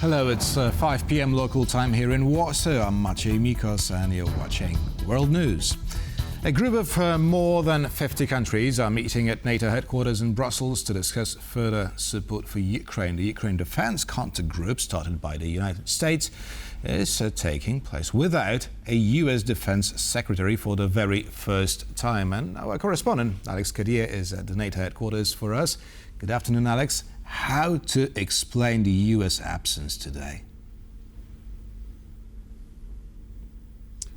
Hello, it's 5 p.m. local time here in Warsaw. I'm Maciej Mikos and you're watching World News. A group of more than 50 countries are meeting at NATO headquarters in Brussels to discuss further support for Ukraine. The Ukraine Defense Contact Group, started by the United States, is taking place without a U.S. Defense Secretary for the very first time. And our correspondent, Alex Kadir, is at the NATO headquarters for us. Good afternoon, Alex. How to explain the U.S. absence today?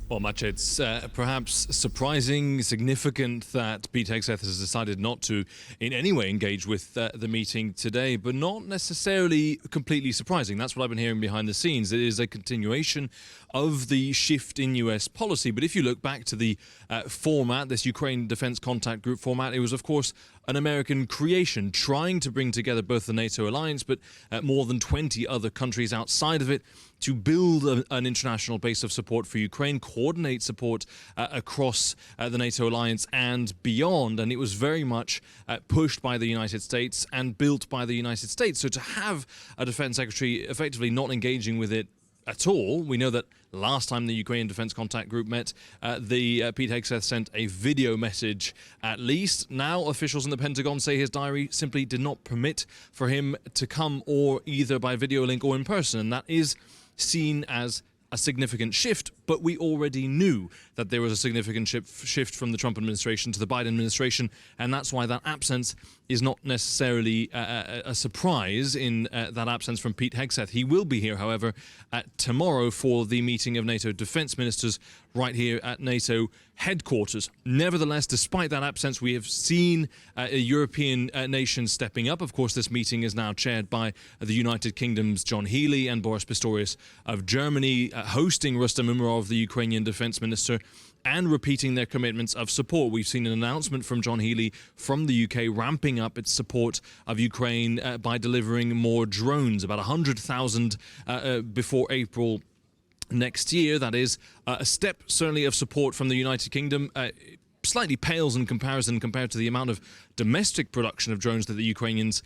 Well, Maciej, it's perhaps surprising, significant that Pete Hegseth has decided not to in any way engage with the meeting today, but not necessarily completely surprising. That's what I've been hearing behind the scenes. It is a continuation of the shift in U.S. policy. But if you look back to the format, this Ukraine Defense Contact Group format, it was, of course, an American creation, trying to bring together both the NATO alliance, but more than 20 other countries outside of it to build an international base of support for Ukraine, coordinate support across the NATO alliance and beyond. And it was very much pushed by the United States and built by the United States. So to have a defense secretary effectively not engaging with it at all, we know that last time the Ukrainian Defense Contact Group met, Pete Hegseth sent a video message at least. Now officials in the Pentagon say his diary simply did not permit for him to come, or either by video link or in person, and that is seen as a significant shift, but we already knew that there was a significant shift from the Trump administration to the Biden administration, and that's why that absence is not necessarily a surprise in that absence from Pete Hegseth. He will be here, however, tomorrow for the meeting of NATO defense ministers right here at NATO headquarters. Nevertheless, despite that absence, we have seen European nations stepping up. Of course, this meeting is now chaired by the United Kingdom's John Healey and Boris Pistorius of Germany, hosting Rustem Umerov, the Ukrainian defense minister, and repeating their commitments of support. We've seen an announcement from John Healey from the UK ramping up its support of Ukraine by delivering more drones, about 100,000 before April next year. That is a step, certainly, of support from the United Kingdom. Slightly pales in comparison compared to the amount of domestic production of drones that the Ukrainians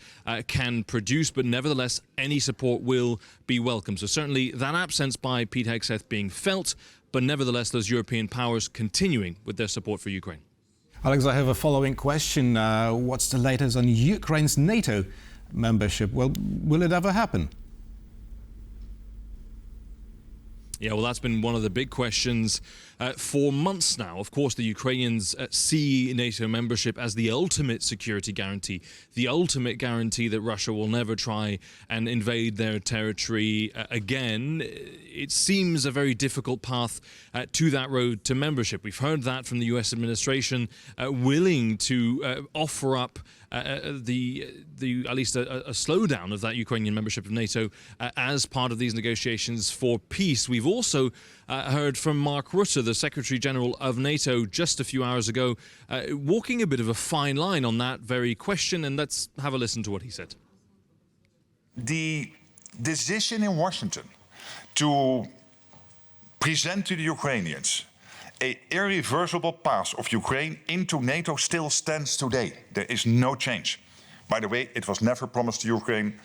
can produce, but nevertheless, any support will be welcome. So certainly that absence by Pete Hegseth being felt, but nevertheless those European powers continuing with their support for Ukraine. Alex, I have a following question. What's the latest on Ukraine's NATO membership? Well, will it ever happen? Yeah, well, that's been one of the big questions for months now. Of course, the Ukrainians see NATO membership as the ultimate security guarantee, the ultimate guarantee that Russia will never try and invade their territory again. It seems a very difficult path to that road to membership. We've heard that from the U.S. administration, willing to offer up at least a slowdown of that Ukrainian membership of NATO as part of these negotiations for peace. We've also heard from Mark Rutte, the Secretary General of NATO, just a few hours ago, walking a bit of a fine line on that very question, and let's have a listen to what he said. The decision in Washington to present to the Ukrainians an irreversible path of Ukraine into NATO still stands today. There is no change. By the way, it was never promised to Ukraine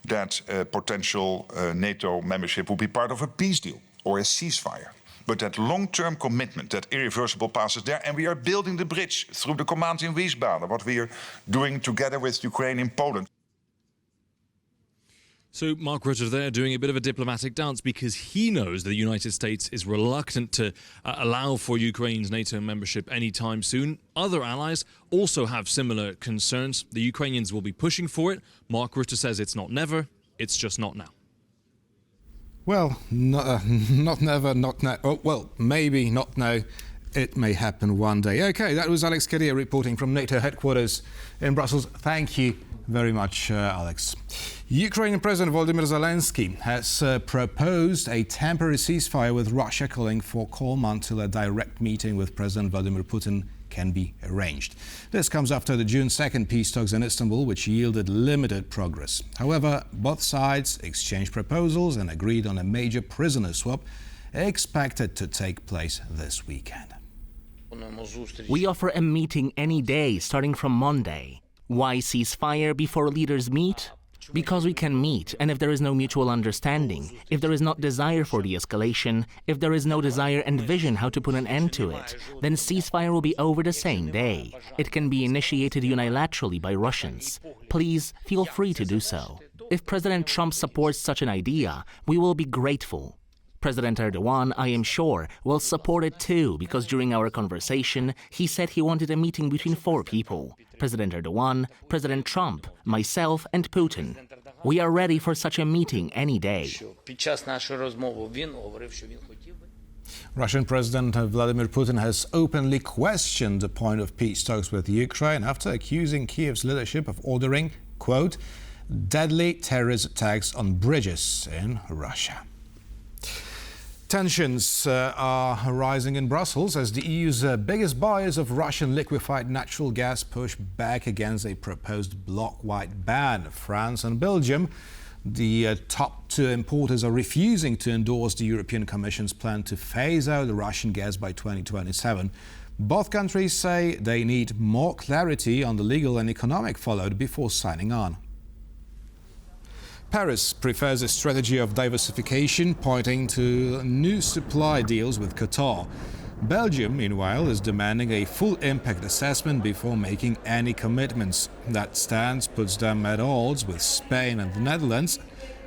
that potential NATO membership would be part of a peace deal or a ceasefire. But that long-term commitment, that irreversible path is there, and we are building the bridge through the command in Wiesbaden, what we are doing together with Ukraine in Poland. So Mark Rutte there doing a bit of a diplomatic dance because he knows the United States is reluctant to allow for Ukraine's NATO membership anytime soon. Other allies also have similar concerns. The Ukrainians will be pushing for it. Mark Rutte says it's not never, it's just not now. Well, not never, not now. Oh, well, maybe not now. It may happen one day. Okay, that was Alex Kadir reporting from NATO headquarters in Brussels. Thank you very much, Alex. Ukrainian President Volodymyr Zelenskyy has proposed a temporary ceasefire with Russia, calling for calm until a direct meeting with President Vladimir Putin can be arranged. This comes after the June 2nd peace talks in Istanbul, which yielded limited progress. However, both sides exchanged proposals and agreed on a major prisoner swap expected to take place this weekend. We offer a meeting any day, starting from Monday. Why ceasefire before leaders meet? Because we can meet, and if there is no mutual understanding, if there is not desire for de-escalation, if there is no desire and vision how to put an end to it, then ceasefire will be over the same day. It can be initiated unilaterally by Russians. Please feel free to do so. If President Trump supports such an idea, we will be grateful. President Erdogan, I am sure, will support it too, because during our conversation, he said he wanted a meeting between 4 people. President Erdogan, President Trump, myself and Putin. We are ready for such a meeting any day. Russian President Vladimir Putin has openly questioned the point of peace talks with Ukraine after accusing Kyiv's leadership of ordering, quote, deadly terrorist attacks on bridges in Russia. Tensions are rising in Brussels as the EU's biggest buyers of Russian liquefied natural gas push back against a proposed bloc-wide ban. France and Belgium, the top 2 importers, are refusing to endorse the European Commission's plan to phase out Russian gas by 2027. Both countries say they need more clarity on the legal and economic fallout before signing on. Paris prefers a strategy of diversification, pointing to new supply deals with Qatar. Belgium, meanwhile, is demanding a full impact assessment before making any commitments. That stance puts them at odds with Spain and the Netherlands,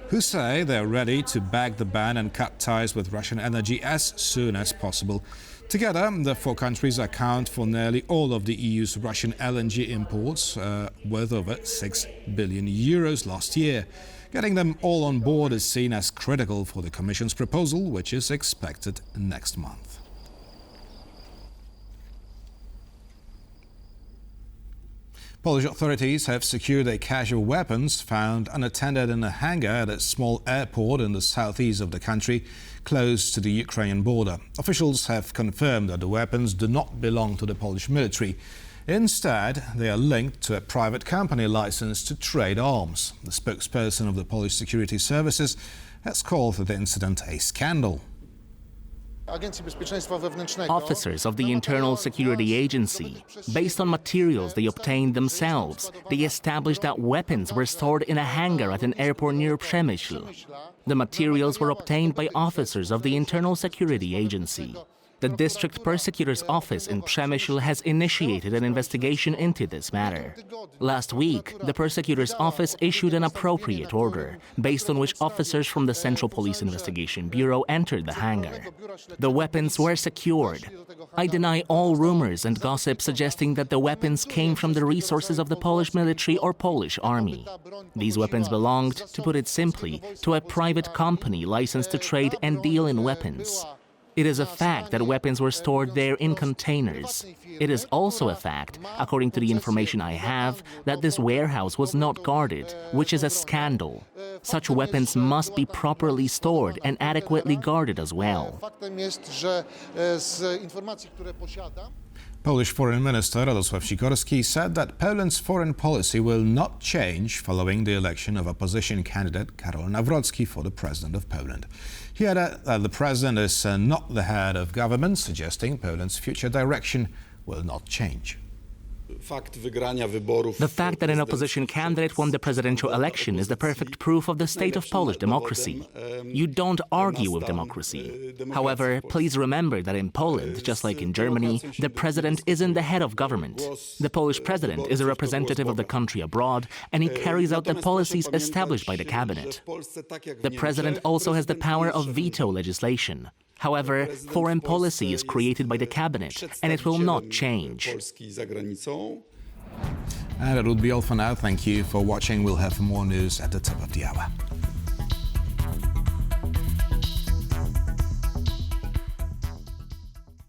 who say they're ready to back the ban and cut ties with Russian energy as soon as possible. Together, the 4 countries account for nearly all of the EU's Russian LNG imports, worth over 6 billion euros last year. Getting them all on board is seen as critical for the Commission's proposal, which is expected next month. Polish authorities have secured a cache of weapons found unattended in a hangar at a small airport in the southeast of the country, close to the Ukrainian border. Officials have confirmed that the weapons do not belong to the Polish military. Instead, they are linked to a private company licensed to trade arms. The spokesperson of the Polish security services has called the incident a scandal. Officers of the Internal Security Agency, based on materials they obtained themselves, they established that weapons were stored in a hangar at an airport near Przemyśl. The materials were obtained by officers of the Internal Security Agency. The District Prosecutor's Office in Przemyśl has initiated an investigation into this matter. Last week, the Prosecutor's Office issued an appropriate order, based on which officers from the Central Police Investigation Bureau entered the hangar. The weapons were secured. I deny all rumors and gossip suggesting that the weapons came from the resources of the Polish military or Polish army. These weapons belonged, to put it simply, to a private company licensed to trade and deal in weapons. It is a fact that weapons were stored there in containers. It is also a fact, according to the information I have, that this warehouse was not guarded, which is a scandal. Such weapons must be properly stored and adequately guarded as well. Polish Foreign Minister Radosław Sikorski said that Poland's foreign policy will not change following the election of opposition candidate Karol Nawrocki for the President of Poland. He added that the President is not the head of government, suggesting Poland's future direction will not change. The fact that an opposition candidate won the presidential election is the perfect proof of the state of Polish democracy. You don't argue with democracy. However, please remember that in Poland, just like in Germany, the president isn't the head of government. The Polish president is a representative of the country abroad, and he carries out the policies established by the cabinet. The president also has the power of veto legislation. However, foreign policy is created by the cabinet, and it will not change. And that would be all for now. Thank you for watching. We'll have more news at the top of the hour.